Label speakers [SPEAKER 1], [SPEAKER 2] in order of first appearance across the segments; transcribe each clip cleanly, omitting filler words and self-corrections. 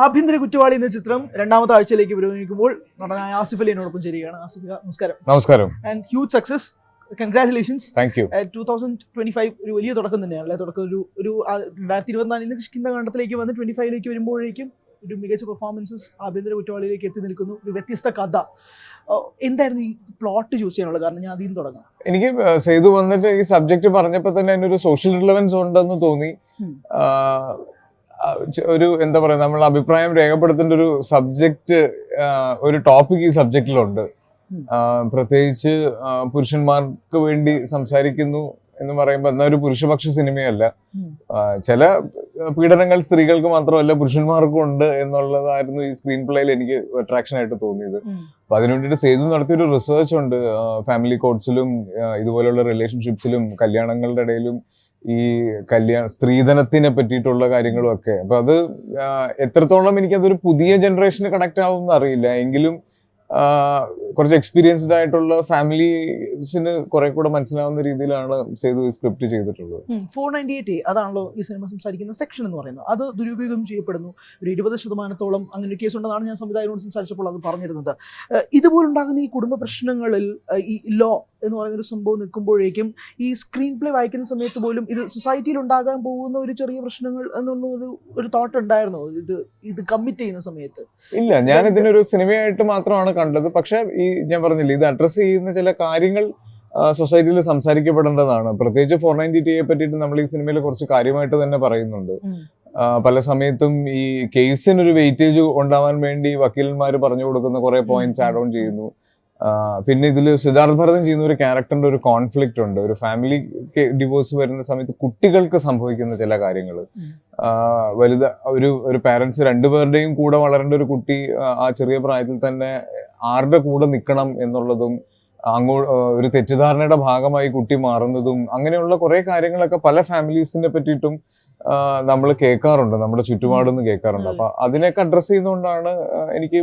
[SPEAKER 1] ആഭ്യന്തര കുറ്റവാളി എന്ന ചിത്രം രണ്ടാമത്തെ ആഴ്ചയിലേക്ക് പുരോഗമിക്കുമ്പോൾ നടനായ ആസിഫ് അലി എന്നോടൊപ്പം ചേരുകയാണ്. ആസിഫ്, നമസ്കാരം.
[SPEAKER 2] നമസ്കാരം.
[SPEAKER 1] And huge success, congratulations.
[SPEAKER 2] Thank you.
[SPEAKER 1] 2025 ഒരു വലിയ തുടക്കം തന്നെയാണ്. തുടക്കം ഒരു 2024 കിഷ്കിന്ത കണ്ടത്തിലേക്ക് വന്ന് 25ലേക്ക് വരുമ്പോഴേക്കും ഒരു മികച്ച പെർഫോമൻസസ് ആഭ്യന്തര കുറ്റവാളിയിലേക്ക് എത്തി നിൽക്കുന്നു. ഒരു വ്യത്യസ്ത കഥ. എന്തായിരുന്നു ഈ പ്ലോട്ട് ചൂസ് ചെയ്യാനുള്ള കാരണം? ഞാൻ അതിൽ നിന്ന് തുടങ്ങാം.
[SPEAKER 2] എനിക്ക് സേതു വന്നിട്ട് ഈ സബ്ജക്ട് പറഞ്ഞപ്പോൾ തന്നെ അതിനൊരു സോഷ്യൽ റിലവൻസ് ഉണ്ടെന്ന് തോന്നി. ഒരു എന്താ പറയാ, നമ്മൾ അഭിപ്രായം രേഖപ്പെടുത്തേണ്ട ഒരു സബ്ജക്റ്റ്, ഒരു ടോപ്പിക് ഈ സബ്ജക്റ്റിലുണ്ട്. പ്രത്യേകിച്ച് പുരുഷന്മാർക്ക് വേണ്ടി സംസാരിക്കുന്നു എന്ന് പറയുമ്പോൾ എന്നാൽ ഒരു പുരുഷപക്ഷ സിനിമയല്ല. ചില പീഡനങ്ങൾ സ്ത്രീകൾക്ക് മാത്രമല്ല പുരുഷന്മാർക്കും ഉണ്ട് എന്നുള്ളതായിരുന്നു ഈ സ്ക്രീൻ പ്ലേയിൽ എനിക്ക് അട്രാക്ഷൻ ആയിട്ട് തോന്നിയത്. അപ്പൊ അതിനു വേണ്ടിയിട്ട് സേതു നടത്തിയൊരു റിസർച്ച് ഉണ്ട്. ഫാമിലി കോഡ്സിലും ഇതുപോലെയുള്ള റിലേഷൻഷിപ്സിലും കല്യാണങ്ങളുടെ ഇടയിലും ഈ സ്ത്രീധനത്തിനെ പറ്റിയിട്ടുള്ള കാര്യങ്ങളും ഒക്കെ. അപ്പൊ അത് എത്രത്തോളം എനിക്കതൊരു പുതിയ ജനറേഷന് കണക്ട് ആവുമെന്ന് അറിയില്ല. എങ്കിലും കുറച്ച് എക്സ്പീരിയൻസ്ഡ് ആയിട്ടുള്ള ഫാമിലീസിന് കുറെ കൂടെ മനസ്സിലാവുന്ന രീതിയിലാണ് സേതു സ്ക്രിപ്റ്റ് ചെയ്തിട്ടുള്ളത്.
[SPEAKER 1] 498A അതാണല്ലോ ഈ സിനിമ സംസാരിക്കുന്ന സെക്ഷൻ എന്ന് പറയുന്നത്. അത് ദുരുപയോഗം ചെയ്യപ്പെടുന്നു. ഒരു 20% അങ്ങനെ ഒരു കേസ് ഉണ്ടെന്നാണ് ഞാൻ സംവിധായകനോട് സംസാരിച്ചപ്പോൾ അത് പറഞ്ഞിരുന്നത്. ഇതുപോലുണ്ടാകുന്ന ഈ കുടുംബ പ്രശ്നങ്ങളിൽ ഈ ലോ എന്ന് പറയുന്ന ഒരു സംഭവം നിൽക്കുമ്പോഴേക്കും ഈ സ്ക്രീൻ പ്ലേ വായിക്കുന്ന സമയത്ത് പോലും ഇത് സൊസൈറ്റിയിൽ ഉണ്ടാകാൻ പോകുന്ന ഒരു ചെറിയ പ്രശ്നങ്ങൾ എന്നുള്ള ഒരു തോട്ട് ഉണ്ടായിരുന്നോ ഇത് കമ്മിറ്റ് ചെയ്യുന്ന സമയത്ത്?
[SPEAKER 2] ഇല്ല, ഞാൻ ഇതിനൊരു സിനിമയായിട്ട് മാത്രമാണ് കണ്ടത്. പക്ഷെ ഈ ഞാൻ പറഞ്ഞില്ലേ, ഇത് അഡ്രസ് ചെയ്യുന്ന ചില കാര്യങ്ങൾ സൊസൈറ്റിയിൽ സംസാരിക്കപ്പെടേണ്ടതാണ്. പ്രത്യേകിച്ച് 498A പറ്റിയിട്ട് നമ്മൾ ഈ സിനിമയിൽ കുറച്ച് കാര്യമായിട്ട് തന്നെ പറയുന്നുണ്ട്. പല സമയത്തും ഈ കേസിനൊരു വെയിറ്റേജ് ഉണ്ടാവാൻ വേണ്ടി വക്കീലന്മാർ പറഞ്ഞു കൊടുക്കുന്ന കുറെ പോയിന്റ്സ് ആഡ് ഓൺ ചെയ്യുന്നു. പിന്നെ ഇതിൽ സിദ്ധാർത്ഥ് ഭരതൻ ചെയ്യുന്ന ഒരു ക്യാരക്ടറിന്റെ ഒരു കോൺഫ്ലിക്റ്റ് ഉണ്ട്. ഒരു ഫാമിലി ഡിവോഴ്സ് വരുന്ന സമയത്ത് കുട്ടികൾക്ക് സംഭവിക്കുന്ന ചില കാര്യങ്ങൾ, ഒരു പാരന്റ്സ് രണ്ടുപേരുടെയും കൂടെ വളരേണ്ട ഒരു കുട്ടി ആ ചെറിയ പ്രായത്തിൽ തന്നെ ആരുടെ കൂടെ നിൽക്കണം എന്നുള്ളതും ഒരു തെറ്റിദ്ധാരണയുടെ ഭാഗമായി കുട്ടി മാറുന്നതും അങ്ങനെയുള്ള കുറെ കാര്യങ്ങളൊക്കെ പല ഫാമിലീസിനെ പറ്റിയിട്ടും നമ്മൾ കേൾക്കാറുണ്ട്, നമ്മുടെ ചുറ്റുപാടുന്ന് കേൾക്കാറുണ്ട്. അപ്പൊ അതിനൊക്കെ അഡ്രസ് ചെയ്യുന്നതുകൊണ്ടാണ് എനിക്ക്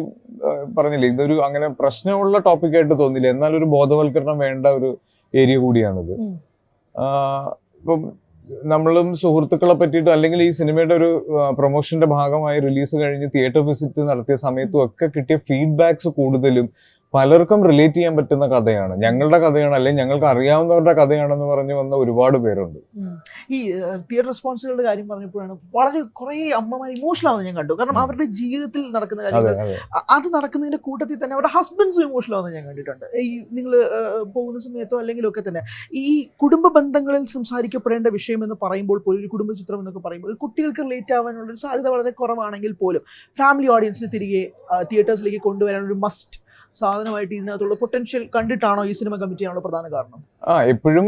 [SPEAKER 2] പറഞ്ഞില്ലേ, ഇതൊരു അങ്ങനെ പ്രശ്നമുള്ള ടോപ്പിക്കായിട്ട് തോന്നില്ല. എന്നാൽ ഒരു ബോധവൽക്കരണം വേണ്ട ഒരു ഏരിയ കൂടിയാണിത്. ഇപ്പം നമ്മളും സുഹൃത്തുക്കളെ പറ്റിയിട്ടും അല്ലെങ്കിൽ ഈ സിനിമയുടെ ഒരു പ്രൊമോഷന്റെ ഭാഗമായി റിലീസ് കഴിഞ്ഞ് തിയേറ്റർ വിസിറ്റ് നടത്തിയ സമയത്തും ഒക്കെ കിട്ടിയ ഫീഡ്ബാക്സ് കൂടുതലും പലർക്കും റിലേറ്റ് ചെയ്യാൻ പറ്റുന്ന കഥയാണ്, ഞങ്ങളുടെ കഥയാണ്, അല്ലെങ്കിൽ ഞങ്ങൾക്ക് അറിയാവുന്നവരുടെ കഥയാണെന്ന് പറഞ്ഞു വന്ന ഒരുപാട് പേരുണ്ട്.
[SPEAKER 1] ഈ തിയേറ്റർ റെസ്പോൺസുകളുടെ കാര്യം പറഞ്ഞപ്പോഴാണ് വളരെ കുറെ അമ്മമാർ ഇമോഷണൽ ആവുന്നത് ഞാൻ കണ്ടു. കാരണം അവരുടെ ജീവിതത്തിൽ നടക്കുന്ന കാര്യങ്ങൾ അത് നടക്കുന്നതിന്റെ കൂട്ടത്തിൽ തന്നെ അവരുടെ ഹസ്ബൻഡ്സും ഇമോഷണൽ ആവുന്നത് ഞാൻ കണ്ടിട്ടുണ്ട്. ഈ നിങ്ങൾ പോകുന്ന സമയത്തോ അല്ലെങ്കിലും ഒക്കെ തന്നെ ഈ കുടുംബ ബന്ധങ്ങളിൽ സംസാരിക്കപ്പെടേണ്ട വിഷയം എന്ന് പറയുമ്പോൾ പോലും, ഒരു കുടുംബ ചിത്രം എന്നൊക്കെ പറയുമ്പോൾ കുട്ടികൾക്ക് റിലേറ്റ് ആവാനുള്ള ഒരു സാധ്യത വളരെ കുറവാണെങ്കിൽ പോലും ഫാമിലി ഓഡിയൻസിനെ തിരികെ തിയേറ്റേഴ്സിലേക്ക് കൊണ്ടുവരാനൊരു മസ്റ്റ് സാധനമായിട്ട് ഇതിനകത്തുള്ള പൊട്ടൻഷ്യൽ കണ്ടിട്ടാണോ ഈ സിനിമ കമ്മിറ്റ് ചെയ്യാനുള്ള പ്രധാന കാരണം?
[SPEAKER 2] എപ്പോഴും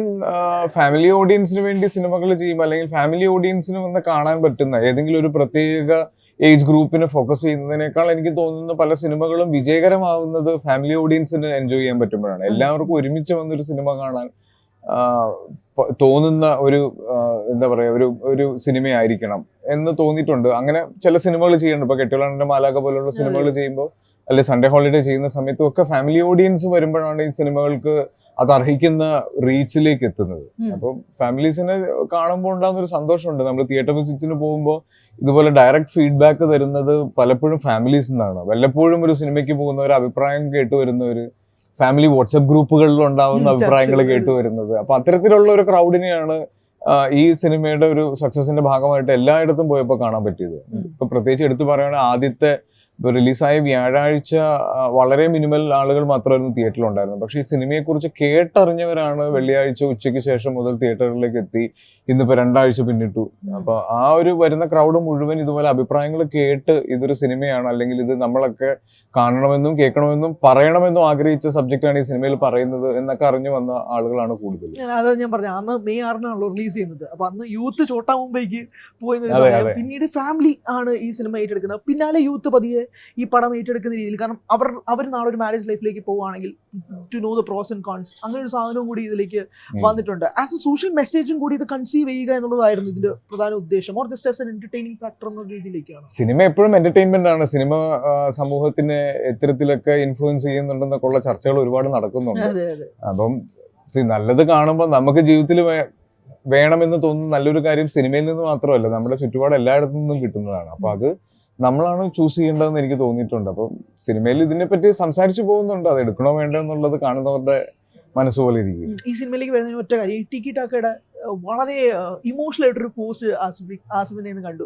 [SPEAKER 2] ഫാമിലി ഓഡിയൻസിന് വേണ്ടി സിനിമകൾ ചെയ്യുമ്പോൾ അല്ലെങ്കിൽ ഫാമിലി ഓഡിയൻസിന് വന്ന് കാണാൻ പറ്റുന്ന ഏതെങ്കിലും ഒരു പ്രത്യേക ഏജ് ഗ്രൂപ്പിനെ ഫോക്കസ് ചെയ്യുന്നതിനേക്കാൾ എനിക്ക് തോന്നുന്ന പല സിനിമകളും വിജയകരമാവുന്നത് ഫാമിലി ഓഡിയൻസിന് എൻജോയ് ചെയ്യാൻ പറ്റുമ്പോഴാണ്. എല്ലാവർക്കും ഒരുമിച്ച് വന്നൊരു സിനിമ കാണാൻ തോന്നുന്ന ഒരു എന്താ പറയാ, ഒരു സിനിമയായിരിക്കണം എന്ന് തോന്നിയിട്ടുണ്ട്. അങ്ങനെ ചില സിനിമകൾ ചെയ്യുന്നുണ്ട്. ഇപ്പൊ കെട്ടിയോളാന്റെ മാലാഖ പോലുള്ള സിനിമകൾ ചെയ്യുമ്പോൾ അല്ലെ സൺഡേ ഹോളിഡേ ചെയ്യുന്ന സമയത്തും ഒക്കെ ഫാമിലി ഓഡിയൻസ് വരുമ്പോഴാണ് ഈ സിനിമകൾക്ക് അത് അർഹിക്കുന്ന റീച്ചിലേക്ക് എത്തുന്നത്. അപ്പം ഫാമിലീസിനെ കാണുമ്പോൾ ഉണ്ടാകുന്ന ഒരു സന്തോഷമുണ്ട്. നമ്മൾ തിയേറ്റർ വിസിറ്റിന് പോകുമ്പോൾ ഇതുപോലെ ഡയറക്റ്റ് ഫീഡ്ബാക്ക് തരുന്നത് പലപ്പോഴും ഫാമിലീസിൽ നിന്നാണ്. വല്ലപ്പോഴും ഒരു സിനിമയ്ക്ക് പോകുന്നവർ അഭിപ്രായം കേട്ടുവരുന്നവർ ഫാമിലി വാട്സ്ആപ്പ് ഗ്രൂപ്പുകളിൽ ഉണ്ടാവുന്ന അഭിപ്രായങ്ങൾ കേട്ടുവരുന്നത്. അപ്പൊ അത്തരത്തിലുള്ള ഒരു ക്രൗഡിനെയാണ് ഈ സിനിമയുടെ ഒരു സക്സസിന്റെ ഭാഗമായിട്ട് എല്ലായിടത്തും പോയപ്പോൾ കാണാൻ പറ്റിയത്. ഇപ്പൊ പ്രത്യേകിച്ച് എടുത്തു പറയുകയാണെങ്കിൽ ആദ്യത്തെ റിലീസായ വ്യാഴാഴ്ച വളരെ മിനിമൽ ആളുകൾ മാത്രമായിരുന്നു തിയേറ്ററിൽ ഉണ്ടായിരുന്നത്. പക്ഷെ ഈ സിനിമയെക്കുറിച്ച് കേട്ടറിഞ്ഞവരാണ് വെള്ളിയാഴ്ച ഉച്ചയ്ക്ക് ശേഷം മുതൽ തിയേറ്ററിലേക്ക് എത്തി. ഇന്നിപ്പോ 2 ആഴ്ച പിന്നിട്ടു. അപ്പൊ ആ ഒരു വരുന്ന ക്രൗഡ് മുഴുവൻ ഇതുപോലെ അഭിപ്രായങ്ങൾ കേട്ട് ഇതൊരു സിനിമയാണ്, അല്ലെങ്കിൽ ഇത് നമ്മളൊക്കെ കാണണമെന്നും കേൾക്കണമെന്നും പറയണമെന്നും ആഗ്രഹിച്ച സബ്ജക്റ്റാണ് ഈ സിനിമയിൽ പറയുന്നത് എന്നൊക്കെ അറിഞ്ഞു വന്ന ആളുകളാണ് കൂടുതൽ.
[SPEAKER 1] അതാ ഞാൻ പറഞ്ഞു, അന്ന് May 6 റിലീസ് ചെയ്യുന്നത്. അപ്പൊ അന്ന് യൂത്ത് ചോട്ടാ മുംബൈക്ക് പോയി, പിന്നീട് ഫാമിലി ആണ് ഈ സിനിമ ഏറ്റെടുക്കുന്നത്. പിന്നാലെ യൂത്ത് പതിയെ ഈ പടം ഏറ്റെടുക്കുന്ന രീതിയിൽ, കാരണം അവർ നാളെ ഒരു മാരേജ് ലൈഫിലേക്ക് പോവുകയാണെങ്കിൽ to know the pros and cons അങ്ങനെ ഒരു സാധനവും കൂടി ഇതിലേക്ക് വന്നിട്ടുണ്ട്. ആസ് എ സോഷ്യൽ മെസ്സേജും കൂടി ഇത് കൺസീവ് ചെയ്യുക എന്നുള്ളതായിരുന്നു ഇതിന്റെ പ്രധാന ഉദ്ദേശം, or just as an entertaining factor എന്ന രീതിയിലേക്കാണ്.
[SPEAKER 2] സിനിമ എപ്പോഴും എന്റർടൈൻമെന്റ് ആണ്. സിനിമ സമൂഹത്തിനെ എത്തരത്തിലൊക്കെ ഇൻഫ്ലുവൻസ് ചെയ്യുന്നുണ്ടെന്നൊക്കെയുള്ള ചർച്ചകൾ ഒരുപാട് നടക്കുന്നുണ്ട്. അപ്പം നല്ലത് കാണുമ്പോൾ നമുക്ക് ജീവിതത്തിൽ വേണമെന്ന് തോന്നുന്ന നല്ലൊരു കാര്യം സിനിമയിൽ നിന്ന് മാത്രമല്ല, നമ്മുടെ ചുറ്റുപാട് എല്ലായിടത്തു നിന്നും കിട്ടുന്നതാണ്. അപ്പൊ അത് നമ്മളാണ് ചൂസ് ചെയ്യേണ്ടതെന്ന് എനിക്ക് തോന്നിയിട്ടുണ്ട്. അപ്പം സിനിമയിൽ ഇതിനെപ്പറ്റി സംസാരിച്ചു പോകുന്നുണ്ട്, അത് എടുക്കണോ വേണ്ടോ എന്നുള്ളത് കാണുന്നവരുടെ മനസ്സുപോലെ ഇരിക്കും.
[SPEAKER 1] ഈ സിനിമയിലേക്ക് വരുന്നതിന് ഒറ്റ കാര്യം, ഈ ടിക്കി ടാക്കയുടെ വളരെ ഇമോഷണൽ ആയിട്ടൊരു പോസ്റ്റ് ആസിഫിനെ കണ്ടു.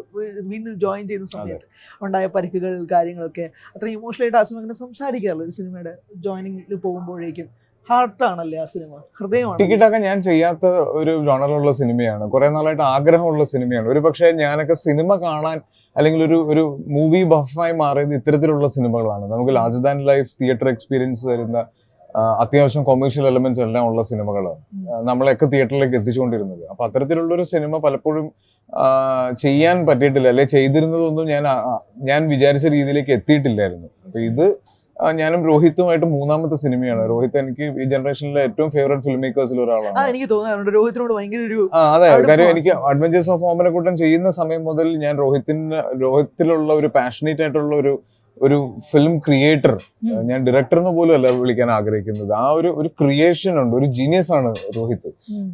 [SPEAKER 1] വീണ്ടും ജോയിൻ ചെയ്യുന്ന സമയത്ത് ഉണ്ടായ പരിക്കുകൾ കാര്യങ്ങളൊക്കെ അത്ര ഇമോഷണൽ ആയിട്ട് ആസിഫ് അങ്ങനെ സംസാരിക്കാറില്ല. ഒരു സിനിമയുടെ ജോയിനിങ്ങിൽ പോകുമ്പോഴേക്കും ഹാർട്ടാണല്ലേ ആ സിനിമ, ഹൃദയമാണ്.
[SPEAKER 2] ടിക്കി ടാക്ക ഞാൻ ചെയ്യാത്ത ഒരു ജോണറുള്ള സിനിമയാണ്, കുറെ നാളായിട്ട് ആഗ്രഹമുള്ള സിനിമയാണ്. ഒരു പക്ഷേ ഞാനൊക്കെ സിനിമ കാണാൻ അല്ലെങ്കിൽ ഒരു മൂവി ബഫായി മാറിയത് ഇത്തരത്തിലുള്ള സിനിമകളാണ്. നമുക്ക് larger than life theatre experience തരുന്ന അത്യാവശ്യം കൊമേഴ്ഷ്യൽ എലമെന്റ്സ് എല്ലാം ഉള്ള സിനിമകളാണ് നമ്മളെയൊക്കെ തിയേറ്ററിലേക്ക് എത്തിച്ചുകൊണ്ടിരുന്നത്. അപ്പൊ അത്തരത്തിലുള്ള ഒരു സിനിമ പലപ്പോഴും ചെയ്യാൻ പറ്റിയിട്ടില്ല, അല്ലെ ചെയ്തിരുന്നതൊന്നും ഞാൻ വിചാരിച്ച രീതിയിലേക്ക് എത്തിയിട്ടില്ലായിരുന്നു. അപ്പൊ ഇത് ഞാനും രോഹിത്തുമായിട്ട് മൂന്നാമത്തെ സിനിമയാണ്. രോഹിത് എനിക്ക് ഈ ജനറേഷനിലെ ഏറ്റവും ഫേവറേറ്റ് ഫിലിം മേക്കേഴ്സിൽ ഒരാളാണ്.
[SPEAKER 1] എനിക്ക് തോന്നാറുണ്ട് രോഹിത്തിനോട് ഭയങ്കര ഒരു
[SPEAKER 2] അതെ, കാര്യം എനിക്ക് അഡ്വഞ്ചേഴ്സ് ഓഫ് ഓമനക്കുട്ടൻ ചെയ്യുന്ന സമയം മുതൽ ഞാൻ രോഹിത്തിലുള്ള ഒരു പാഷനേറ്റ് ആയിട്ടുള്ള ഒരു ഫിലിം ക്രിയേറ്റർ, ഞാൻ ഡയറക്ടർ എന്ന് പോലും അല്ല വിളിക്കാൻ ആഗ്രഹിക്കുന്നത്, ആ ഒരു ക്രിയേഷൻ ഉണ്ട്, ഒരു ജീനിയസ് ആണ് രോഹിത്.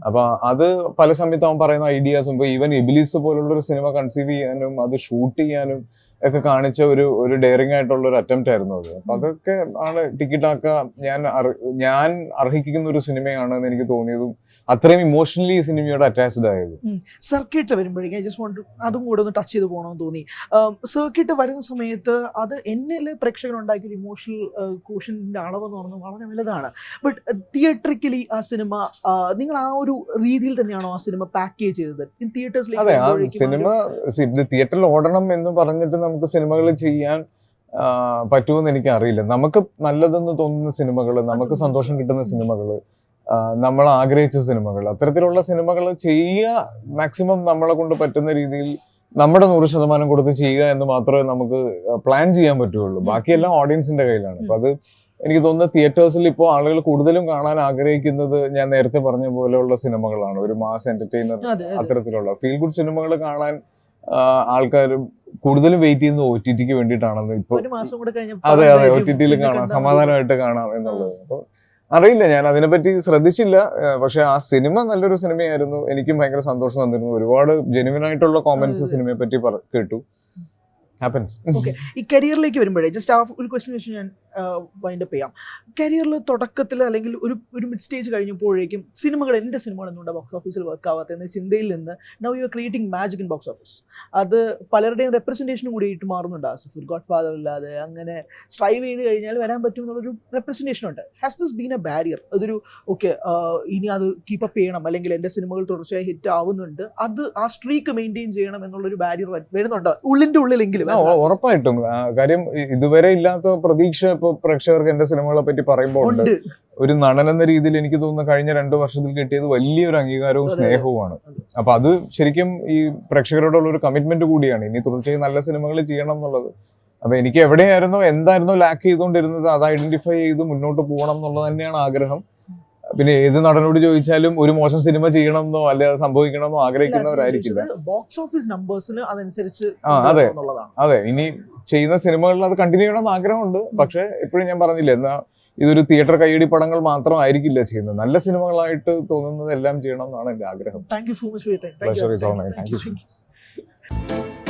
[SPEAKER 2] അപ്പൊ അത് പല സമയത്ത് അവൻ പറയുന്ന ഐഡിയാസും, ഇപ്പൊ ഈവൻ എബിലിസ് പോലുള്ള ഒരു സിനിമ കൺസീവ് ചെയ്യാനും അത് ഷൂട്ട് ചെയ്യാനും ഒക്കെ കാണിച്ച ഒരു ഡെയറിംഗ് ആയിട്ടുള്ള ഒരു അറ്റംപ്റ്റ് ആയിരുന്നു അത്. അപ്പൊ അതൊക്കെ ആണ് ടിക്കി ടാക്ക ഞാൻ അർഹിക്കുന്ന ഒരു സിനിമയാണെന്ന് എനിക്ക് തോന്നിയതും അത്രയും ഇമോഷണലി ഈ സിനിമയോട് അറ്റാച്ച്ഡ് ആയത്.
[SPEAKER 1] സർക്യൂട്ട് വരുമ്പോഴേക്കും ജസ്റ്റ് വോണ്ട് അതും കൂടെ ഒന്ന് ടച്ച് ചെയ്ത് പോകണമെന്ന് തോന്നി. സർക്യൂട്ട് വരുന്ന സമയത്ത് അത് എന്നിൽ പ്രേക്ഷകർ ഉണ്ടാക്കിയ ഒരു ഇമോഷണൽ കോഷന്റെ അളവെന്ന് പറയുന്നത് വളരെ വലുതാണ്. ബട്ട് തിയേറ്ററിക്കലി ആ സിനിമ നിങ്ങൾ ആ ഒരു രീതിയിൽ തന്നെയാണോ ആ സിനിമ പാക്കേജ് ചെയ്തത് തിയേറ്റേഴ്സിലേക്ക്?
[SPEAKER 2] അതെ, ആ സിനിമ തിയേറ്ററിൽ ഓടണം എന്ന് പറഞ്ഞിട്ട് നമുക്ക് സിനിമകൾ ചെയ്യാൻ പറ്റുമെന്ന് എനിക്ക് അറിയില്ല. നമുക്ക് നല്ലതെന്ന് തോന്നുന്ന സിനിമകൾ, നമുക്ക് സന്തോഷം കിട്ടുന്ന സിനിമകൾ, നമ്മൾ ആഗ്രഹിച്ച സിനിമകൾ, അത്തരത്തിലുള്ള സിനിമകൾ ചെയ്യുക, മാക്സിമം നമ്മളെ കൊണ്ട് പറ്റുന്ന രീതിയിൽ നമ്മുടെ 100% കൊടുത്ത് ചെയ്യുക എന്ന് മാത്രമേ നമുക്ക് പ്ലാൻ ചെയ്യാൻ പറ്റുള്ളൂ. ബാക്കിയെല്ലാം ഓഡിയൻസിന്റെ കയ്യിലാണ്. അപ്പൊ അത് എനിക്ക് തോന്നുന്നത് തിയേറ്റേഴ്സിൽ ഇപ്പോൾ ആളുകൾ കൂടുതലും കാണാൻ ആഗ്രഹിക്കുന്നത് ഞാൻ നേരത്തെ പറഞ്ഞ പോലെയുള്ള സിനിമകളാണ്, ഒരു മാസ് എന്റർടൈനർ, അത്തരത്തിലുള്ള ഫീൽ ഗുഡ് സിനിമകൾ കാണാൻ ആൾക്കാർ കൂടുതലും വെയിറ്റ് ചെയ്യുന്നത് OTT-ക്ക് വേണ്ടിയിട്ടാണെന്ന് ഇപ്പൊ. അതെ, OTT-യിൽ കാണാം, സമാധാനമായിട്ട് കാണാം എന്നുള്ളത്. അപ്പൊ അറിയില്ല, ഞാൻ അതിനെപ്പറ്റി ശ്രദ്ധിച്ചില്ല. പക്ഷെ ആ സിനിമ നല്ലൊരു സിനിമയായിരുന്നു, എനിക്കും ഭയങ്കര സന്തോഷം തന്നിരുന്നു. ഒരുപാട് ജെന്യുവൻ ആയിട്ടുള്ള കോമന്റ്സ് സിനിമയെ പറ്റി കേട്ടു.
[SPEAKER 1] ഈ കരിയറിലേക്ക് വരുമ്പോഴേ ജസ്റ്റ് ആ ഒരു ക്വസ്റ്റ്യൻ വെച്ച് ഞാൻ വൈൻഡ് അപ്പ് ചെയ്യാം. കരിയറിൽ തുടക്കത്തിൽ അല്ലെങ്കിൽ ഒരു മിഡ് സ്റ്റേജ് കഴിഞ്ഞപ്പോഴേക്കും സിനിമകൾ, എൻ്റെ സിനിമകൾ എന്തുകൊണ്ട് ബോക്സ് ഓഫീസിൽ വർക്ക് ആവാത്ത എന്ന ചിന്തയിൽ നിന്ന് now you are creating magic in box office. അത് പലരുടെയും റെപ്രസെൻറ്റേഷനും കൂടിയിട്ട് മാറുന്നുണ്ട്. ആസിഫ് ഗോഡ് ഫാദർ ഇല്ലാതെ അങ്ങനെ സ്ട്രൈവ് ചെയ്ത് കഴിഞ്ഞാൽ വരാൻ പറ്റും എന്നുള്ളൊരു റെപ്രസെൻറ്റേഷൻ ഉണ്ട്. Has this been A barrier? അതൊരു ഓക്കെ ഇനി അത് കീപ്പപ്പ് ചെയ്യണം, അല്ലെങ്കിൽ എൻ്റെ സിനിമകൾ തുടർച്ചയായി ഹിറ്റ് ആവുന്നുണ്ട്, അത് ആ സ്ട്രീക്ക് മെയിൻറ്റെയിൻ ചെയ്യണം എന്നുള്ളൊരു ബാരിയർ വരുന്നുണ്ടോ ഉള്ളിൻ്റെ ഉള്ളിലെങ്കിലും?
[SPEAKER 2] ഉറപ്പായിട്ടും. കാര്യം ഇതുവരെ ഇല്ലാത്ത പ്രതീക്ഷ ഇപ്പൊ പ്രേക്ഷകർക്ക് എന്റെ സിനിമകളെ പറ്റി പറയുമ്പോൾ ഉണ്ട്. ഒരു നടൻ എന്ന രീതിയിൽ എനിക്ക് തോന്നുന്നു കഴിഞ്ഞ 2 വർഷത്തിൽ കിട്ടിയത് വലിയൊരു അംഗീകാരവും സ്നേഹവുമാണ്. അപ്പൊ അത് ശരിക്കും ഈ പ്രേക്ഷകരോടുള്ള ഒരു കമ്മിറ്റ്മെന്റ് കൂടിയാണ്, ഇനി തുടർച്ചയായി നല്ല സിനിമകൾ ചെയ്യണം എന്നുള്ളത്. അപ്പൊ എനിക്ക് എവിടെയായിരുന്നോ എന്തായിരുന്നോ ലാക്ക് ചെയ്തുകൊണ്ടിരുന്നത് അത് ഐഡന്റിഫൈ ചെയ്ത് മുന്നോട്ട് പോകണം എന്നുള്ളത് തന്നെയാണ് ആഗ്രഹം. പിന്നെ ഏത് നടനോട് ചോദിച്ചാലും ഒരു മോശം സിനിമ ചെയ്യണമെന്നോ അല്ലെ അത് സംഭവിക്കണമെന്നോ ആഗ്രഹിക്കുന്നവരായിരിക്കില്ല.
[SPEAKER 1] ബോക്സ് ഓഫീസ് നമ്പേഴ്സിന് അതനുസരിച്ച്
[SPEAKER 2] അതെ, ഇനി ചെയ്യുന്ന സിനിമകളിൽ അത് കണ്ടിന്യൂ ചെയ്യണമെന്ന് ആഗ്രഹമുണ്ട്. പക്ഷെ എപ്പോഴും ഞാൻ പറഞ്ഞില്ല, എന്നാ ഇതൊരു തിയേറ്റർ കയ്യടി പടങ്ങൾ മാത്രമായിരിക്കില്ല ചെയ്യുന്നത്, നല്ല സിനിമകളായിട്ട് തോന്നുന്നത് എല്ലാം ചെയ്യണം എന്നാണ് എന്റെ ആഗ്രഹം.
[SPEAKER 1] Thank you so much for your time.
[SPEAKER 2] Pleasure is all mine. Thank you.